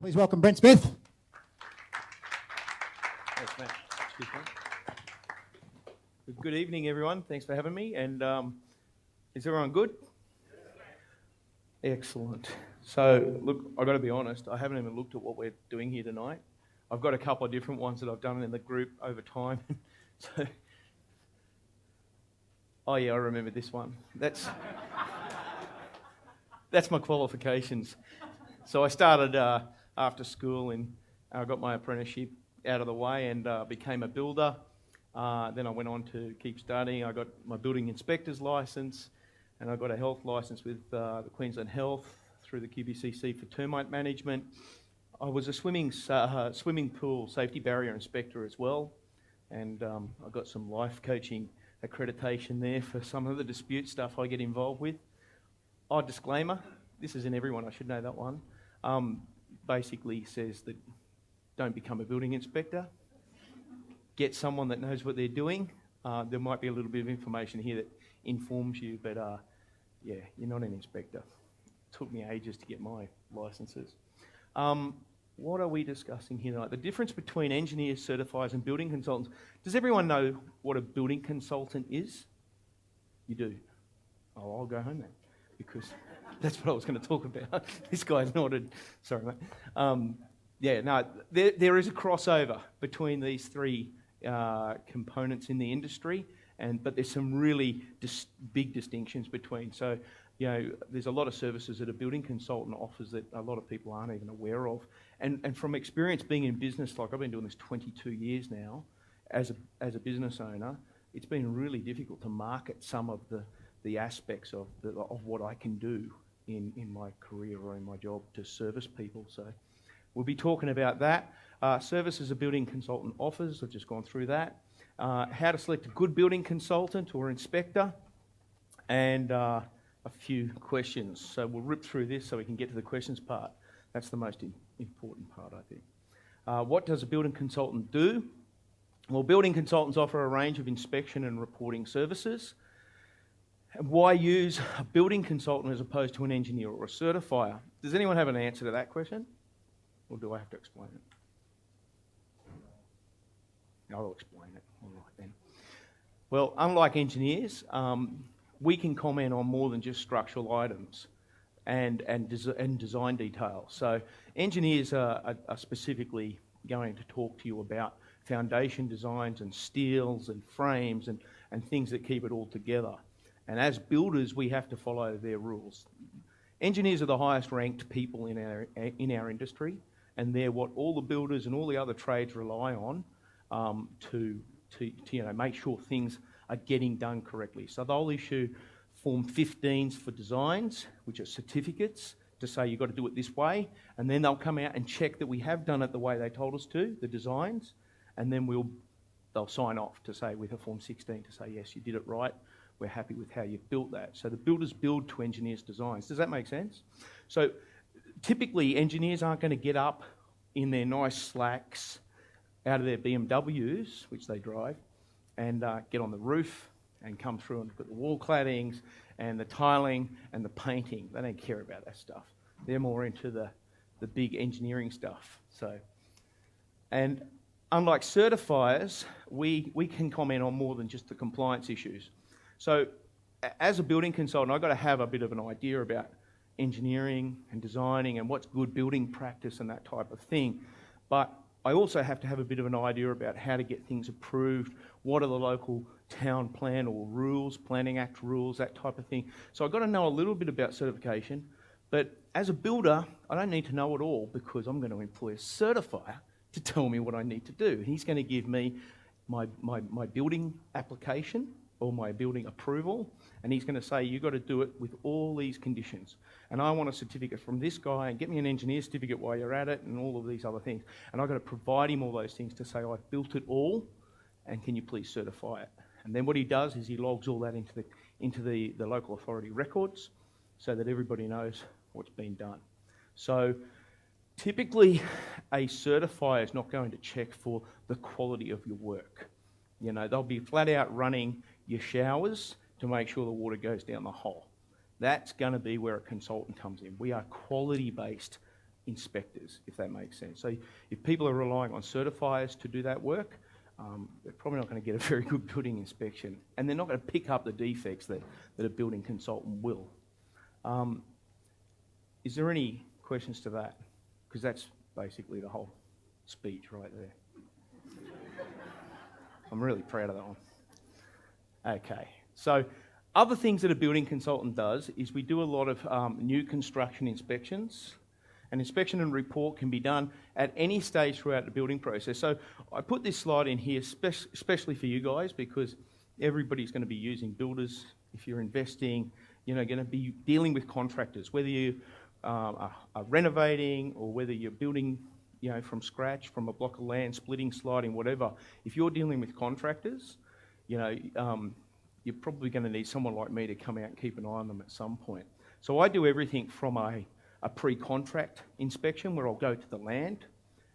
Please welcome Brent Smith. Thanks, Matt. Excuse me. Good evening, everyone. Thanks for having me. And is everyone good? Excellent. So, look, I've got to be honest, I haven't even looked at what we're doing here tonight. I've got a couple of different ones that I've done in the group over time. Oh yeah, I remember this one. That's my qualifications. So I started after school and I got my apprenticeship out of the way and became a builder. Then I went on to keep studying. I got my building inspector's licence and I got a health licence with the Queensland Health through the QBCC for termite management. I was a swimming pool safety barrier inspector as well, and I got some life coaching accreditation there for some of the dispute stuff I get involved with. Oh, disclaimer, this is in everyone, I should know that one. Basically says that don't become a building inspector. Get someone that knows what they're doing. There might be a little bit of information here that informs you, but yeah, you're not an inspector. It took me ages to get my licenses. What are we discussing here tonight? The difference between engineers, certifiers and building consultants. Does everyone know what a building consultant is? You do? Oh, I'll go home then, because that's what I was going to talk about. This guy's nodded. Sorry, mate. Yeah, no, there is a crossover between these three components in the industry, but there's some really big distinctions between. So, you know, there's a lot of services that a building consultant offers that a lot of people aren't even aware of. And from experience being in business, like I've been doing this 22 years now, as a business owner, it's been really difficult to market some of the aspects of what I can do in my career or in my job to service people. So we'll be talking about that. Services a building consultant offers, I've just gone through that. How to select a good building consultant or inspector, and a few questions. So we'll rip through this so we can get to the questions part. That's the most important part, I think. What does a building consultant do? Well, building consultants offer a range of inspection and reporting services. Why use a building consultant as opposed to an engineer or a certifier? Does anyone have an answer to that question? Or do I have to explain it? I'll explain it. All right then. Well, unlike engineers, we can comment on more than just structural items and design details. So engineers are specifically going to talk to you about foundation designs and steels and frames and things that keep it all together. And as builders, we have to follow their rules. Engineers are the highest ranked people in our industry, and they're what all the builders and all the other trades rely on to make sure things are getting done correctly. So they'll issue Form 15s for designs, which are certificates to say you've got to do it this way, and then they'll come out and check that we have done it the way they told us to, the designs, and then they'll sign off to say with a Form 16 to say, yes, you did it right, we're happy with how you've built that. So the builders build to engineers' designs. Does that make sense? So typically engineers aren't going to get up in their nice slacks out of their BMWs, which they drive, and get on the roof and come through and put the wall claddings and the tiling and the painting. They don't care about that stuff. They're more into the big engineering stuff. So, and unlike certifiers, we can comment on more than just the compliance issues. So as a building consultant, I've got to have a bit of an idea about engineering and designing and what's good building practice and that type of thing. But I also have to have a bit of an idea about how to get things approved, what are the local town plan or rules, Planning Act rules, that type of thing. So I've got to know a little bit about certification, but as a builder, I don't need to know it all because I'm going to employ a certifier to tell me what I need to do. He's going to give me my building application or my building approval, and he's going to say, you've got to do it with all these conditions. And I want a certificate from this guy, and get me an engineer certificate while you're at it, and all of these other things. And I've got to provide him all those things to say, I've built it all, and can you please certify it? And then what he does is he logs all that into the local authority records so that everybody knows what's been done. So typically, a certifier is not going to check for the quality of your work. You know, they'll be flat out running your showers to make sure the water goes down the hole. That's going to be where a consultant comes in. We are quality-based inspectors, if that makes sense. So if people are relying on certifiers to do that work, they're probably not going to get a very good building inspection, and they're not going to pick up the defects that a building consultant will. Is there any questions to that? Because that's basically the whole speech right there. I'm really proud of that one. Okay, so other things that a building consultant does is we do a lot of new construction inspections. An inspection and report can be done at any stage throughout the building process. So I put this slide in here especially for you guys, because everybody's going to be using builders. If you're investing, going to be dealing with contractors, whether you are renovating or whether you're building from scratch, from a block of land, splitting, sliding, whatever. If you're dealing with contractors, you're probably going to need someone like me to come out and keep an eye on them at some point. So I do everything from a pre-contract inspection, where I'll go to the land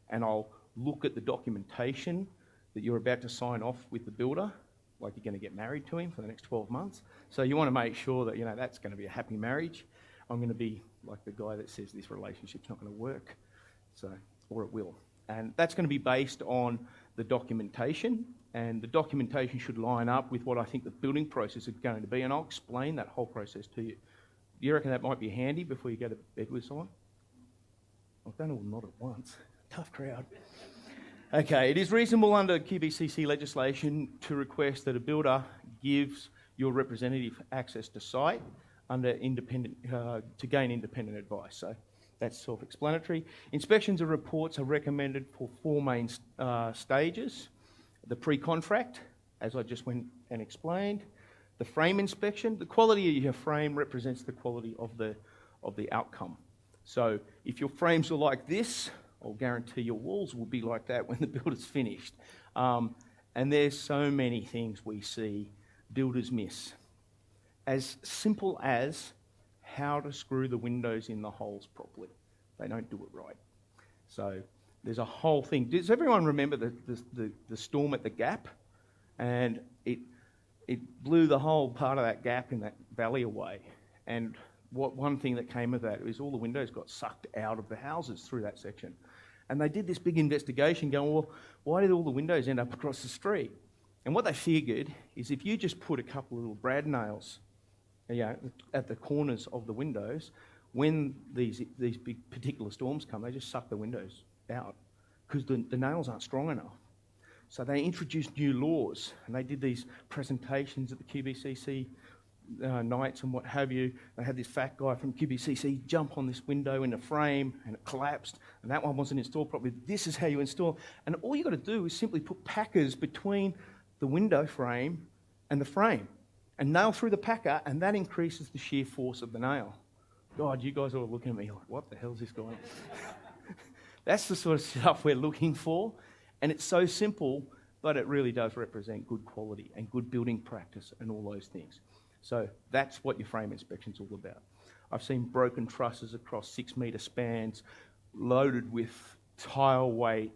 and I'll look at the documentation that you're about to sign off with the builder, like you're going to get married to him for the next 12 months. So you want to make sure that, that's going to be a happy marriage. I'm going to be like the guy that says this relationship's not going to work, or it will. And that's going to be based on the documentation, and the documentation should line up with what I think the building process is going to be, and I'll explain that whole process to you. Do you reckon that might be handy before you go to bed with someone? I've done all not at once. Tough crowd. Okay, it is reasonable under QBCC legislation to request that a builder gives your representative access to site under to gain independent advice. So that's self-explanatory. Inspections and reports are recommended for 4 main stages. The pre-contract, as I just went and explained. The frame inspection, the quality of your frame represents the quality of the outcome. So if your frames are like this, I'll guarantee your walls will be like that when the builder's finished. And there's so many things we see builders miss. As simple as how to screw the windows in the holes properly. They don't do it right. So there's a whole thing. Does everyone remember the storm at the Gap? And it blew the whole part of that gap in that valley away. And one thing that came of that is all the windows got sucked out of the houses through that section. And they did this big investigation going, well, why did all the windows end up across the street? And what they figured is if you just put a couple of little brad nails at the corners of the windows, when these big particular storms come, they just suck the windows out because the nails aren't strong enough. So they introduced new laws, and they did these presentations at the QBCC nights and what have you. They had this fat guy from QBCC jump on this window in a frame, and it collapsed, and that one wasn't installed properly. This is how you install. And all you got to do is simply put packers between the window frame and the frame, and nail through the packer, and that increases the shear force of the nail. God, you guys are all looking at me like, what the hell is this going on? That's the sort of stuff we're looking for. And it's so simple, but it really does represent good quality and good building practice and all those things. So that's what your frame inspection's all about. I've seen broken trusses across 6-metre spans, loaded with tile weight,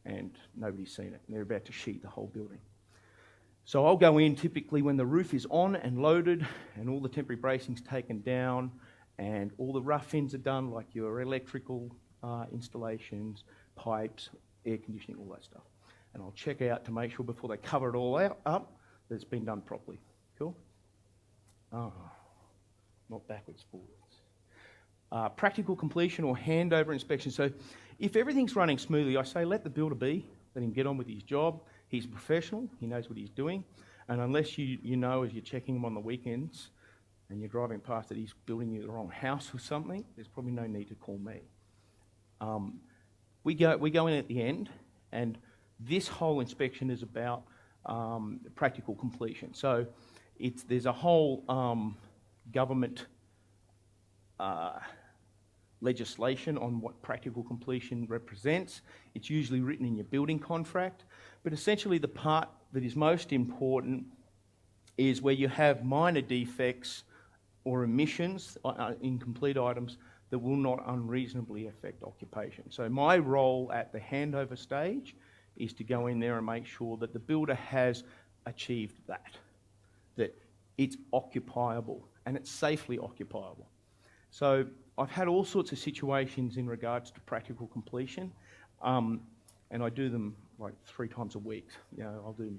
and nobody's seen it. And they're about to sheet the whole building. So I'll go in typically when the roof is on and loaded, and all the temporary bracing's taken down, and all the rough ends are done, like your electrical installations, pipes, air conditioning, all that stuff. And I'll check out to make sure before they cover it all up that it's been done properly. Cool? Not backwards, forwards. Practical completion or handover inspection. So if everything's running smoothly, I say let the builder be, let him get on with his job. He's a professional, he knows what he's doing. And unless you know as you're checking him on the weekends and you're driving past that he's building you the wrong house or something, there's probably no need to call me. We go in at the end, and this whole inspection is about practical completion. So there's a whole government legislation on what practical completion represents. It's usually written in your building contract, but essentially the part that is most important is where you have minor defects or omissions, incomplete items, that will not unreasonably affect occupation. So my role at the handover stage is to go in there and make sure that the builder has achieved that it's occupiable and it's safely occupiable. So I've had all sorts of situations in regards to practical completion, and I do them like 3 times a week. You know, I'll do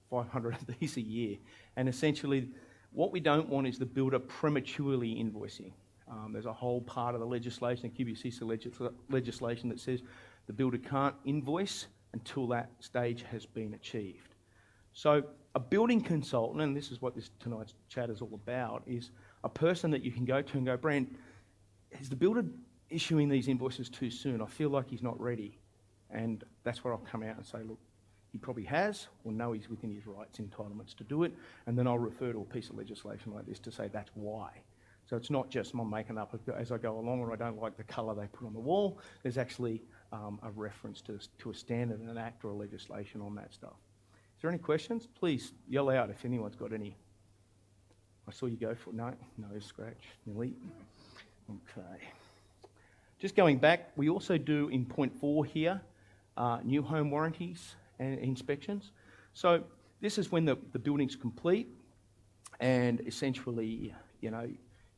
500 of these a year. And essentially, what we don't want is the builder prematurely invoicing. There's a whole part of the legislation, the QBCC legislation, that says the builder can't invoice until that stage has been achieved. So a building consultant, and this is what tonight's chat is all about, is a person that you can go to and go, Brand, is the builder issuing these invoices too soon? I feel like he's not ready. And that's where I'll come out and say, look, he probably has, or no, he's within his rights, entitlements to do it, and then I'll refer to a piece of legislation like this to say that's why. So it's not just I'm making up as I go along, or I don't like the colour they put on the wall. There's actually a reference to a standard, an act, or a legislation on that stuff. Is there any questions? Please yell out if anyone's got any. I saw you go for no scratch, Nelly. Okay. Just going back, we also do in point 4 here, new home warranties and inspections. So this is when the building's complete, and essentially, you know,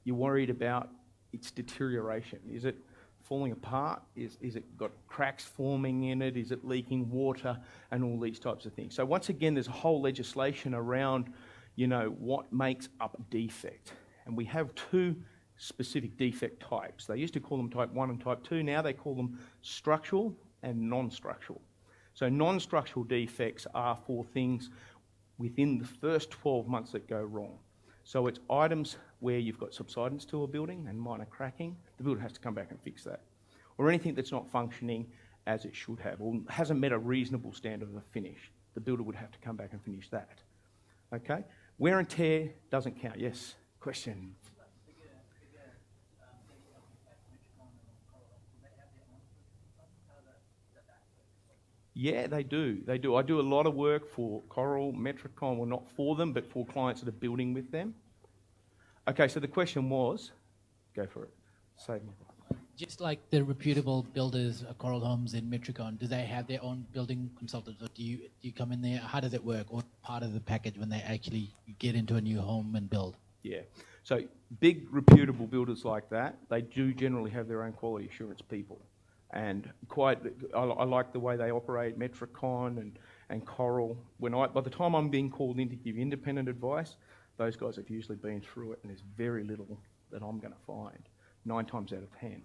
you're worried about its deterioration. Is it falling apart? Is it got cracks forming in it? Is it leaking water? And all these types of things. So once again, there's a whole legislation around, you know, what makes up a defect. And we have 2 specific defect types. They used to call them type 1 and type 2. Now they call them structural and non-structural. So non-structural defects are for things within the first 12 months that go wrong. So it's items where you've got subsidence to a building and minor cracking. The builder has to come back and fix that. Or anything that's not functioning as it should have, or hasn't met a reasonable standard of finish. The builder would have to come back and finish that. Okay? Wear and tear doesn't count. Yes? Question? Yeah, they do. They do. I do a lot of work for Coral, Metricon, well, not for them, but for clients that are building with them. Okay, so the question was, go for it. Save me. Just like the reputable builders, Coral Homes and Metricon, do they have their own building consultants, or do you come in there? How does it work? Or part of the package when they actually get into a new home and build? Yeah. So big reputable builders like that, they do generally have their own quality assurance people. And I like the way they operate, Metricon and Coral. By the time I'm being called in to give independent advice, those guys have usually been through it, and there's very little that I'm going to find. 9 times out of 10.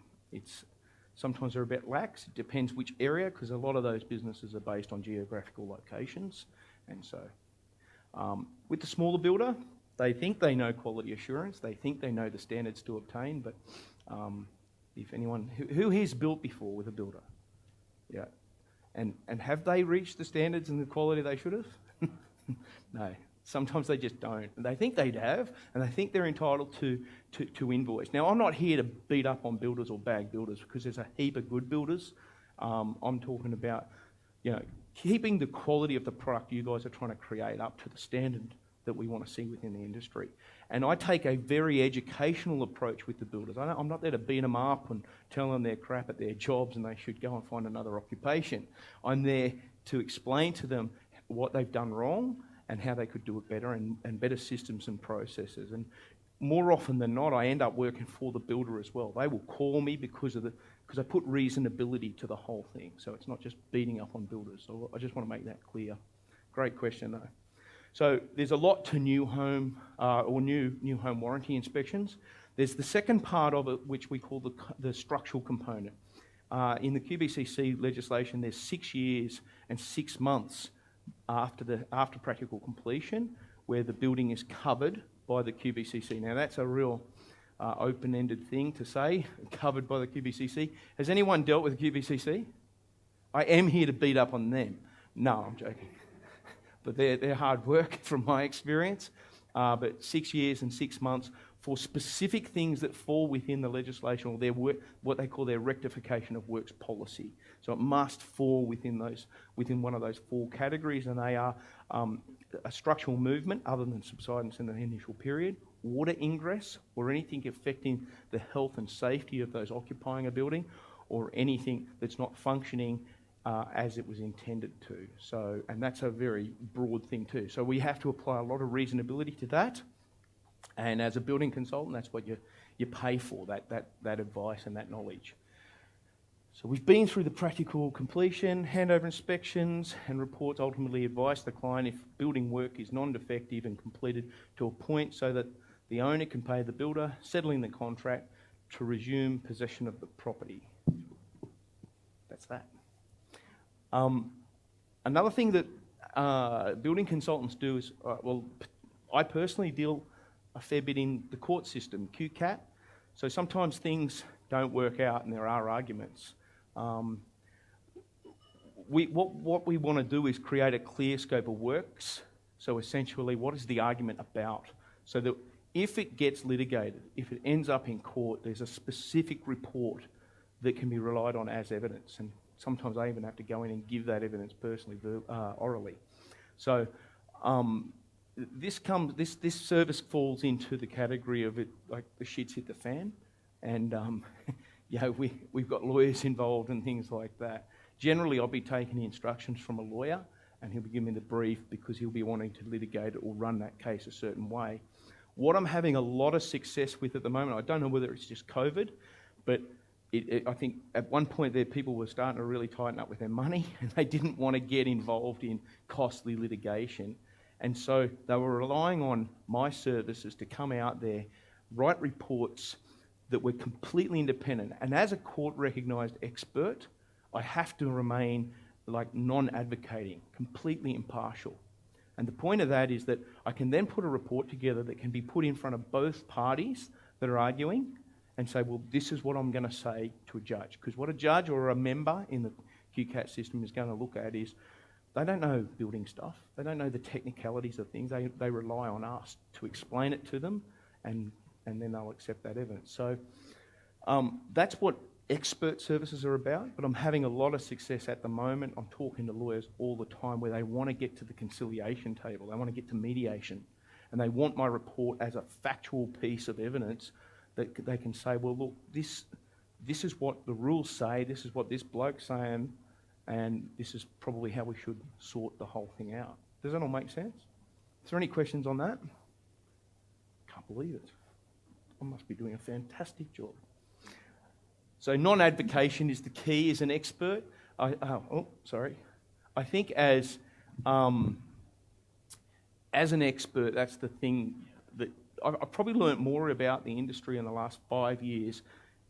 Sometimes they're a bit lax. It depends which area, because a lot of those businesses are based on geographical locations. And so with the smaller builder, they think they know quality assurance. They think they know the standards to obtain, but if anyone, who here's built before with a builder? Yeah. And have they reached the standards and the quality they should have? No. Sometimes they just don't. They think they'd have, and they think they're entitled to invoice. Now, I'm not here to beat up on builders or bag builders, because there's a heap of good builders. I'm talking about, you know, keeping the quality of the product you guys are trying to create up to the standard that we want to see within the industry. And I take a very educational approach with the builders. I'm not there to beat them up and tell them they're crap at their jobs and they should go and find another occupation. I'm there to explain to them what they've done wrong and how they could do it better, and better systems and processes. And more often than not, I end up working for the builder as well. They will call me because I put reasonability to the whole thing. So it's not just beating up on builders. So I just want to make that clear. Great question though. So there's a lot to new home new home warranty inspections. There's the second part of it, which we call the structural component. In the QBCC legislation, there's 6 years and 6 months after practical completion, where the building is covered by the QBCC. Now that's a real open-ended thing to say, covered by the QBCC. Has anyone dealt with the QBCC? I am here to beat up on them. No, I'm joking. But they're hard work from my experience. But 6 years and 6 months for specific things that fall within the legislation, or their work, what they call their rectification of works policy. So it must fall within one of those 4 categories, and they are a structural movement other than subsidence in the initial period, water ingress, or anything affecting the health and safety of those occupying a building, or anything that's not functioning as it was intended to. So, and that's a very broad thing too. So we have to apply a lot of reasonability to that. And as a building consultant, that's what you pay for, that advice and that knowledge. So we've been through the practical completion, handover inspections, and reports ultimately advise the client if building work is non-defective and completed to a point so that the owner can pay the builder, settling the contract to resume possession of the property. That's that. Another thing that building consultants do is, I personally deal a fair bit in the court system, QCAT. So sometimes things don't work out and there are arguments. What we want to do is create a clear scope of works. So essentially, what is the argument about? So that if it gets litigated, if it ends up in court, there's a specific report that can be relied on as evidence. And sometimes I even have to go in and give that evidence personally, orally. So this service falls into the category of it, like the shit's hit the fan, and we've got lawyers involved and things like that. Generally, I'll be taking the instructions from a lawyer, and he'll be giving me the brief because he'll be wanting to litigate it or run that case a certain way. What I'm having a lot of success with at the moment, I don't know whether it's just COVID, but I think at one point there people were starting to really tighten up with their money and they didn't want to get involved in costly litigation. And so they were relying on my services to come out there, write reports that were completely independent. And as a court-recognised expert, I have to remain like non-advocating, completely impartial. And the point of that is that I can then put a report together that can be put in front of both parties that are arguing and say, well, this is what I'm going to say to a judge. Because what a judge or a member in the QCAT system is going to look at is they don't know building stuff. They don't know the technicalities of things. They rely on us to explain it to them, and then they'll accept that evidence. So that's what expert services are about, but I'm having a lot of success at the moment. I'm talking to lawyers all the time where they want to get to the conciliation table. They want to get to mediation, and they want my report as a factual piece of evidence that they can say, well, look, this is what the rules say, this is what this bloke's saying, and this is probably how we should sort the whole thing out. Does that all make sense? Is there any questions on that? Can't believe it. I must be doing a fantastic job. So non-advocation is the key as an expert. I think as an expert, that's the thing that I've probably learnt more about the industry in the last 5 years,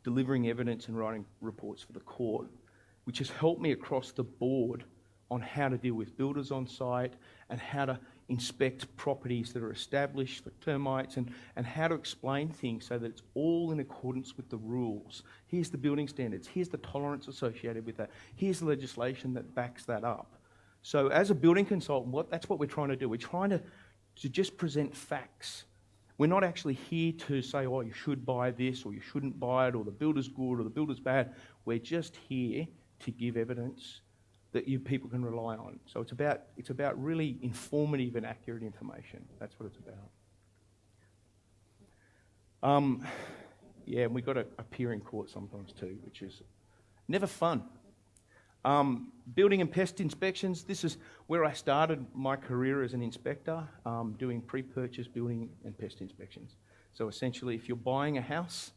delivering evidence and writing reports for the court, which has helped me across the board on how to deal with builders on site and how to inspect properties that are established for termites and how to explain things so that it's all in accordance with the rules. Here's the building standards, here's the tolerance associated with that, here's the legislation that backs that up. So as a building consultant, that's what we're trying to do. We're trying to just present facts. We're not actually here to say, oh, you should buy this or you shouldn't buy it or the builder's good or the builder's bad. We're just here to give evidence that you people can rely on. So it's about really informative and accurate information. That's what it's about. And we got to appear in court sometimes too, which is never fun. Building and pest inspections. This is where I started my career as an inspector, doing pre-purchase building and pest inspections. So essentially, if you're buying a house,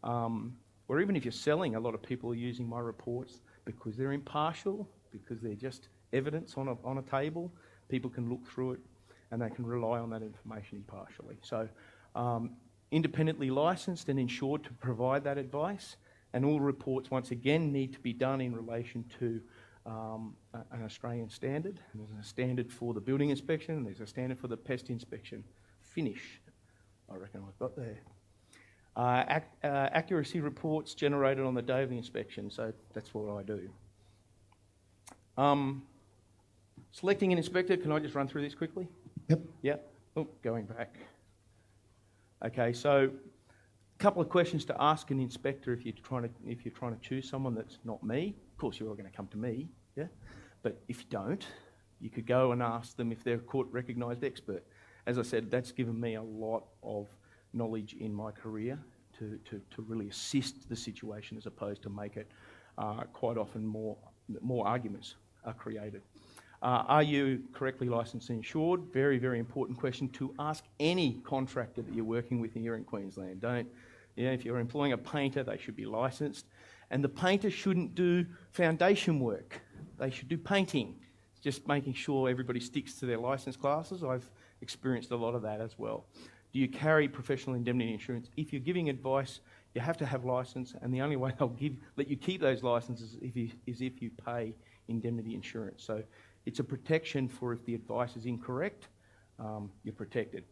or even if you're selling, a lot of people are using my reports because they're impartial, because they're just evidence on a table. People can look through it and they can rely on that information impartially. So independently licensed and insured to provide that advice, and all reports once again need to be done in relation to an Australian standard. And there's a standard for the building inspection and there's a standard for the pest inspection. Finish, I reckon I've got there. Accuracy reports generated on the day of the inspection, so that's what I do. Selecting an inspector, can I just run through this quickly? Yep. Oh, going back. Okay, so a couple of questions to ask an inspector if you're trying to choose someone that's not me. Of course, you're all going to come to me, yeah. But if you don't, you could go and ask them if they're a court-recognised expert. As I said, that's given me a lot of knowledge in my career to really assist the situation as opposed to make it quite often more arguments are created. Are you correctly licensed and insured? Very, very important question to ask any contractor that you're working with here in Queensland. If you're employing a painter, they should be licensed. And the painter shouldn't do foundation work. They should do painting. Just making sure everybody sticks to their licence classes. I've experienced a lot of that as well. Do you carry professional indemnity insurance? If you're giving advice, you have to have licence, and the only way they'll let you keep those licences is if you pay indemnity insurance. So it's a protection for if the advice is incorrect, you're protected.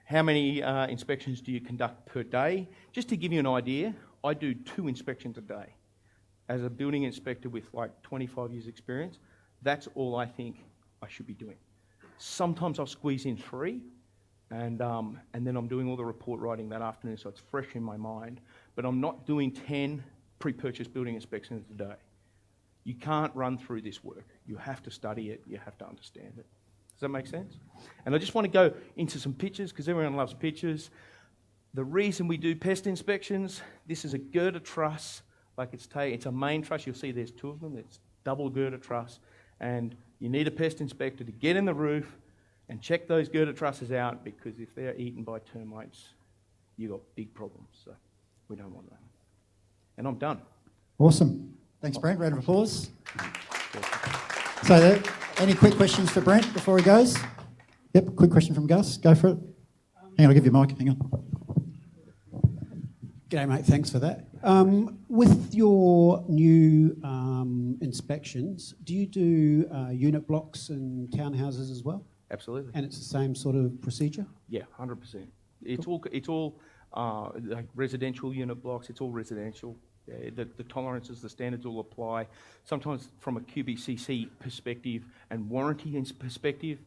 How many inspections do you conduct per day? Just to give you an idea, I do 2 inspections a day. As a building inspector with like 25 years experience, that's all I think I should be doing. Sometimes I'll squeeze in 3, and then I'm doing all the report writing that afternoon, so it's fresh in my mind. But I'm not doing 10 pre-purchase building inspections a day. You can't run through this work. You have to study it. You have to understand it. Does that make sense? And I just want to go into some pictures, because everyone loves pictures. The reason we do pest inspections, this is a girder truss, like it's a main truss. You'll see there's 2 of them. It's double girder truss. And you need a pest inspector to get in the roof and check those girder trusses out, because if they're eaten by termites, you've got big problems. So we don't want that. And I'm done. Awesome. Thanks, Brent. Round of applause. So, any quick questions for Brent before he goes? Yep, quick question from Gus. Go for it. Hang on, I'll give you a mic. Hang on. G'day, mate. Thanks for that. With your new inspections, do you do unit blocks and townhouses as well? Absolutely. And it's the same sort of procedure? Yeah, 100%. It's all like residential unit blocks. It's all residential. Yeah, the tolerances, the standards will apply. Sometimes from a QBCC perspective and warranty perspective,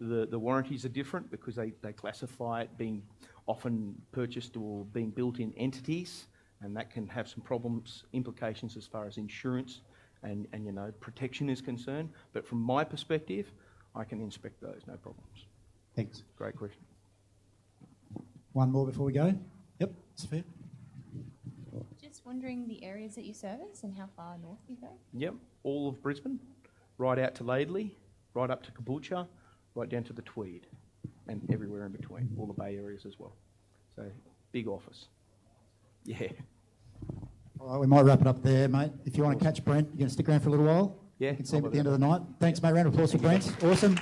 the warranties are different because they classify it being often purchased or being built in entities, and that can have some implications as far as insurance and protection is concerned. But from my perspective, I can inspect those, no problems. Thanks. Great question. One more before we go. Yep, Sophia. Just wondering the areas that you service and how far north you go? Yep, all of Brisbane, right out to Laidley, right up to Caboolture, right down to the Tweed, and everywhere in between, all the Bay areas as well. So, big office. Yeah. All right, we might wrap it up there, mate. If you want to catch Brent, you're going to stick around for a little while? Yeah. You can see him at the end of the night. Thanks, mate. Round of applause for Brent. Awesome.